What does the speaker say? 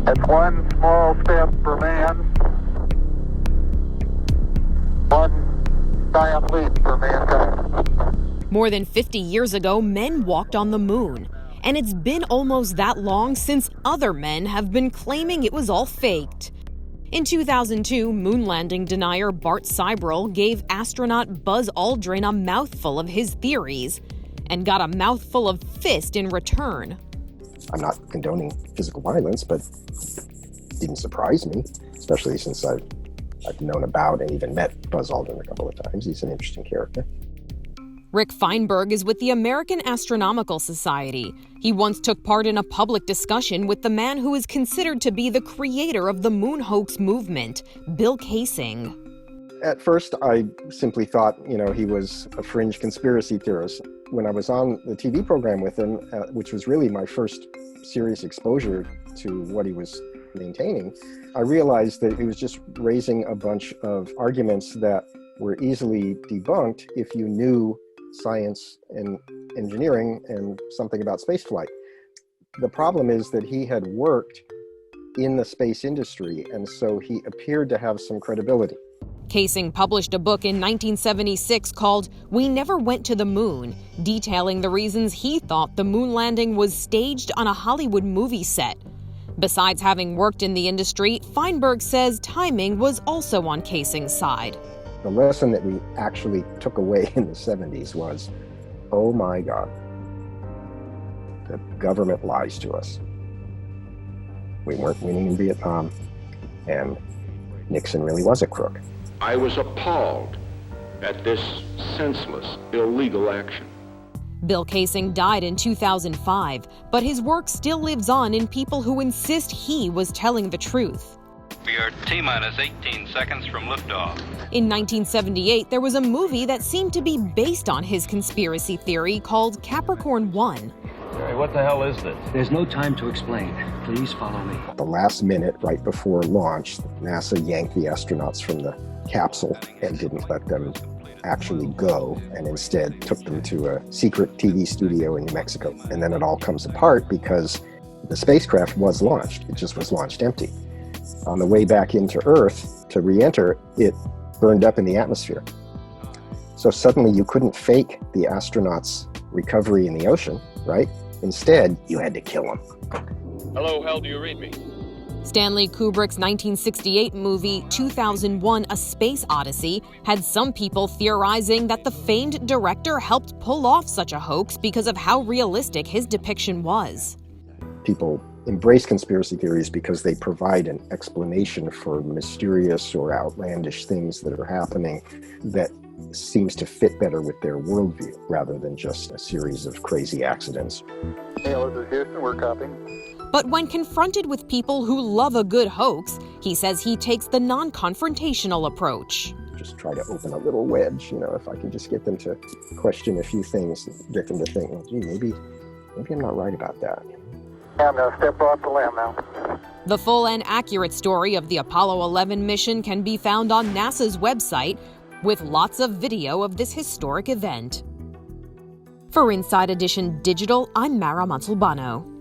It's one small step for man, one giant leap for mankind. More than 50 years ago, men walked on the moon. And it's been almost that long since other men have been claiming it was all faked. In 2002, moon landing denier Bart Sibrel gave astronaut Buzz Aldrin a mouthful of his theories and got a mouthful of fist in return. I'm not condoning physical violence, but it didn't surprise me, especially since I've known about and even met Buzz Aldrin a couple of times. He's an interesting character. Rick Feinberg is with the American Astronomical Society. He once took part in a public discussion with the man who is considered to be the creator of the moon hoax movement, Bill Kaysing. At first, I simply thought, he was a fringe conspiracy theorist. When I was on the TV program with him, which was really my first serious exposure to what he was maintaining, I realized that he was just raising a bunch of arguments that were easily debunked if you knew science and engineering and something about spaceflight. The problem is that he had worked in the space industry, and so he appeared to have some credibility. Kaysing published a book in 1976 called We Never Went to the Moon, detailing the reasons he thought the moon landing was staged on a Hollywood movie set. Besides having worked in the industry, Feinberg says timing was also on Kaysing's side. The lesson that we actually took away in the 70s was, oh my God, the government lies to us. We weren't winning in Vietnam, and Nixon really was a crook. I was appalled at this senseless, illegal action. Bill Kaysing died in 2005, but his work still lives on in people who insist he was telling the truth. We are T-minus 18 seconds from liftoff. In 1978, there was a movie that seemed to be based on his conspiracy theory called Capricorn 1. Hey, what the hell is this? There's no time to explain. Please follow me. At the last minute, right before launch, NASA yanked the astronauts from the capsule and didn't let them actually go, and instead took them to a secret TV studio in New Mexico. And then it all comes apart because the spacecraft was launched. It just was launched empty. On the way back into Earth to re-enter, it burned up in the atmosphere. So suddenly you couldn't fake the astronauts' recovery in the ocean, right? Instead, you had to kill them. Hello, hell, do you read me? Stanley Kubrick's 1968 movie 2001: A Space Odyssey had some people theorizing that the famed director helped pull off such a hoax because of how realistic his depiction was. People embrace conspiracy theories because they provide an explanation for mysterious or outlandish things that are happening that seems to fit better with their worldview rather than just a series of crazy accidents. Hello, this is Houston, we're copying. But when confronted with people who love a good hoax, he says he takes the non-confrontational approach. Just try to open a little wedge, if I can just get them to question a few things, get them to think, well, gee, maybe I'm not right about that. I'm going to step off the limb now. The full and accurate story of the Apollo 11 mission can be found on NASA's website, with lots of video of this historic event. For Inside Edition Digital, I'm Mara Montalbano.